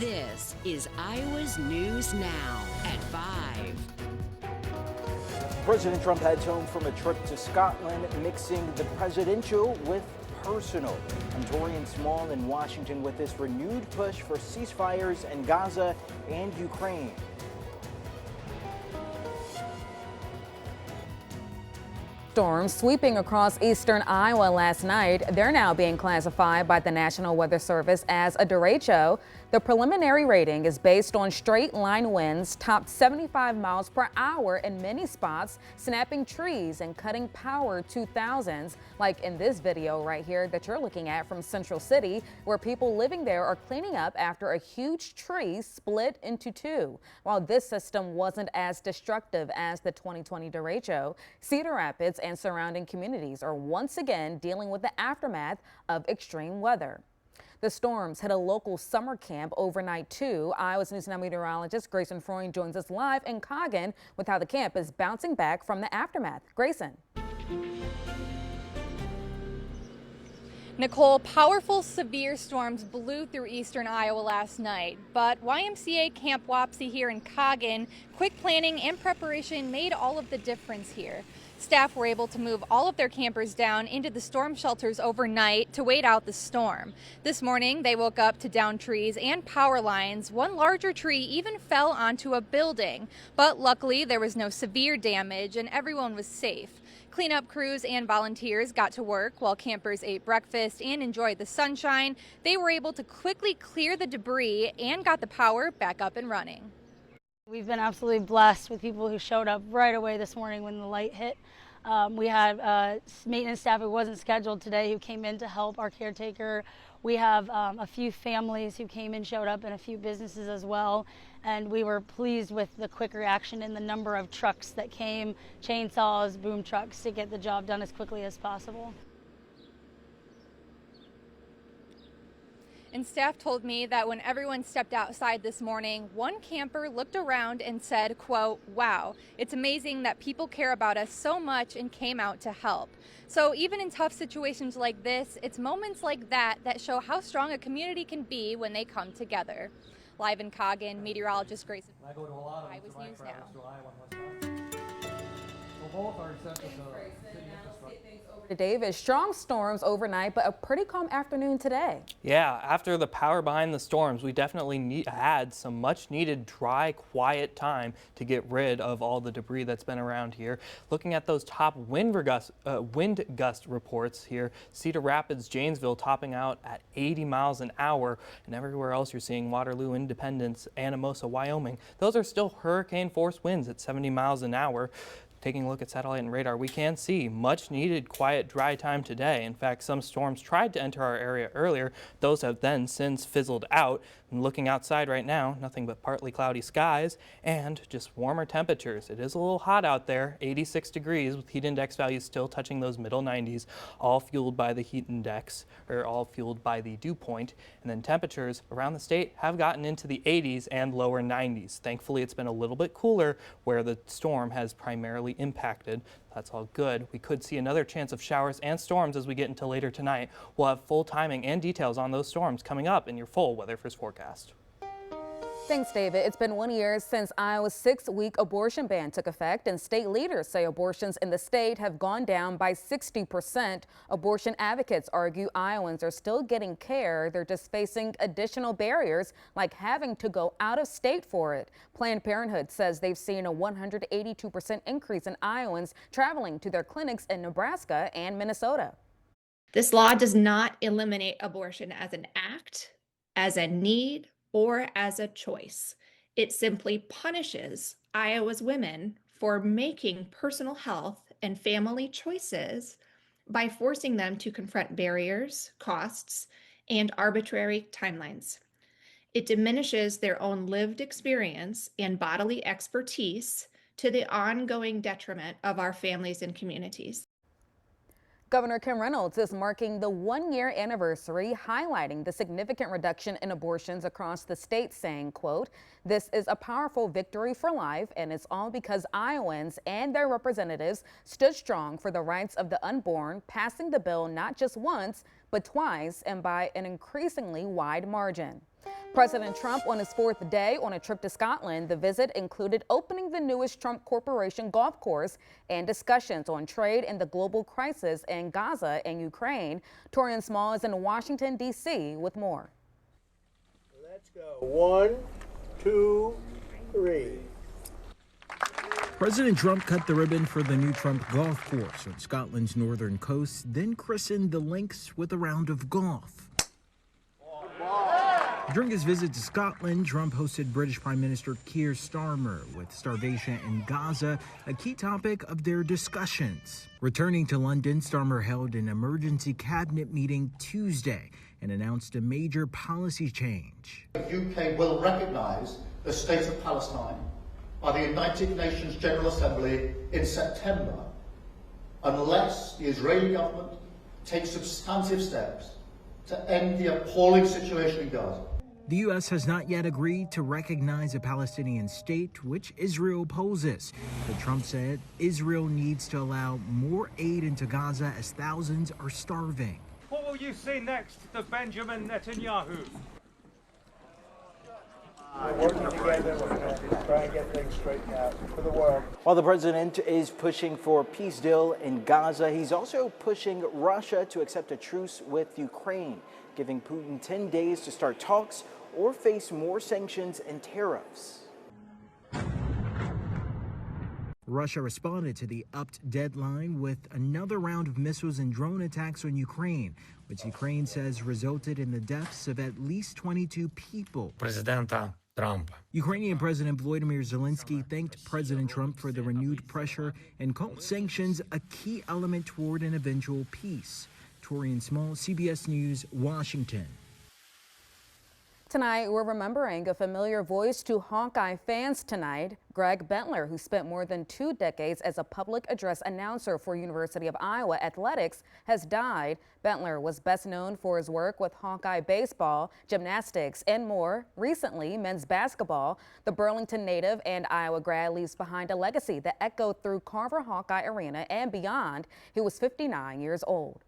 This is Iowa's News Now at 5. President Trump heads home from a trip to Scotland, mixing the presidential with personal. I'm Torian Small in Washington with this renewed push for ceasefires in Gaza and Ukraine. Storms sweeping across eastern Iowa last night. They're now being classified by the National Weather Service as a derecho. The preliminary rating is based on straight line winds topped 75 miles per hour in many spots, snapping trees and cutting power to thousands, like in this video right here that you're looking at from Central City, where people living there are cleaning up after a huge tree split into two. While this system wasn't as destructive as the 2020 derecho, Cedar Rapids and surrounding communities are once again dealing with the aftermath of extreme weather. The storms hit a local summer camp overnight too. Iowa's News Now meteorologist Grayson Freund joins us live in KGAN with how the camp is bouncing back from the aftermath. Grayson. Nicole, powerful severe storms blew through eastern Iowa last night, but YMCA Camp Wapsie here in KGAN, quick planning and preparation made all of the difference here. Staff were able to move all of their campers down into the storm shelters overnight to wait out the storm. This morning, they woke up to downed trees and power lines. One larger tree even fell onto a building, but luckily there was no severe damage and everyone was safe. Cleanup crews and volunteers got to work while campers ate breakfast and enjoyed the sunshine. They were able to quickly clear the debris and got the power back up and running. We've been absolutely blessed with people who showed up right away this morning when the light hit. We had maintenance staff who wasn't scheduled today who came in to help our caretaker. We have a few families who came and showed up and a few businesses as well. And we were pleased with the quick reaction and the number of trucks that came, chainsaws, boom trucks, to get the job done as quickly as possible. And staff told me that when everyone stepped outside this morning, one camper looked around and said, quote, "Wow, it's amazing that people care about us so much and came out to help." So even in tough situations like this, it's moments like that that show how strong a community can be when they come together. Live in KGAN, meteorologist Grayson. Iowa's News Now. Both are to Davis. Strong storms overnight, but a pretty calm afternoon today. Yeah, after the power behind the storms, we definitely had some much needed dry, quiet time to get rid of all the debris that's been around here. Looking at those top wind gust reports here, Cedar Rapids, Janesville topping out at 80 miles an hour, and everywhere else you're seeing Waterloo, Independence, Anamosa, Wyoming. Those are still hurricane force winds at 70 miles an hour. Taking a look at satellite and radar, we can see much needed quiet, dry time today. In fact, some storms tried to enter our area earlier. Those have then since fizzled out. And looking outside right now, nothing but partly cloudy skies and just warmer temperatures. It is a little hot out there, 86 degrees with heat index values still touching those middle 90s, all fueled by the heat index, or all fueled by the dew point. And then temperatures around the state have gotten into the 80s and lower 90s. Thankfully, it's been a little bit cooler where the storm has primarily impacted. That's all good. We could see another chance of showers and storms as we get into later tonight. We'll have full timing and details on those storms coming up in your full Weather First forecast. Thanks, David. It's been 1 year since Iowa's 6-week abortion ban took effect, and state leaders say abortions in the state have gone down by 60%. Abortion advocates argue Iowans are still getting care. They're just facing additional barriers, like having to go out of state for it. Planned Parenthood says they've seen a 182% increase in Iowans traveling to their clinics in Nebraska and Minnesota. This law does not eliminate abortion as an act, as a need, or as a choice. It simply punishes Iowa's women for making personal health and family choices by forcing them to confront barriers, costs, and arbitrary timelines. It diminishes their own lived experience and bodily expertise to the ongoing detriment of our families and communities. Governor Kim Reynolds is marking the 1-year anniversary, highlighting the significant reduction in abortions across the state, saying, quote, "This is a powerful victory for life, and it's all because Iowans and their representatives stood strong for the rights of the unborn, passing the bill not just once, but twice, and by an increasingly wide margin." President Trump on his fourth day on a trip to Scotland. The visit included opening the newest Trump Corporation golf course and discussions on trade and the global crisis in Gaza and Ukraine. Torian Small is in Washington, D.C. with more. Let's go. 1, 2, 3. President Trump cut the ribbon for the new Trump golf course on Scotland's northern coast, then christened the links with a round of golf. During his visit to Scotland, Trump hosted British Prime Minister Keir Starmer, with starvation in Gaza a key topic of their discussions. Returning to London, Starmer held an emergency cabinet meeting Tuesday and announced a major policy change. The UK will recognise the State of Palestine by the United Nations General Assembly in September, unless the Israeli government takes substantive steps to end the appalling situation in Gaza. The U.S. has not yet agreed to recognize a Palestinian state, which Israel opposes. But Trump said Israel needs to allow more aid into Gaza as thousands are starving. What will you say next to Benjamin Netanyahu? We're working together. We're going to try and get things straightened out for the world. While the president is pushing for a peace deal in Gaza, he's also pushing Russia to accept a truce with Ukraine, giving Putin 10 days to start talks or face more sanctions and tariffs. Russia responded to the upped deadline with another round of missiles and drone attacks on Ukraine, which Ukraine says resulted in the deaths of at least 22 people. Ukrainian President Volodymyr Zelensky thanked President Trump for the renewed pressure and called sanctions a key element toward an eventual peace. Torian Small, CBS News, Washington. Tonight, we're remembering a familiar voice to Hawkeye fans tonight. Greg Bentler, who spent more than 2 decades as a public address announcer for University of Iowa Athletics, has died. Bentler was best known for his work with Hawkeye baseball, gymnastics, and more. Recently, men's basketball. The Burlington native and Iowa grad leaves behind a legacy that echoed through Carver Hawkeye Arena and beyond. He was 59 years old.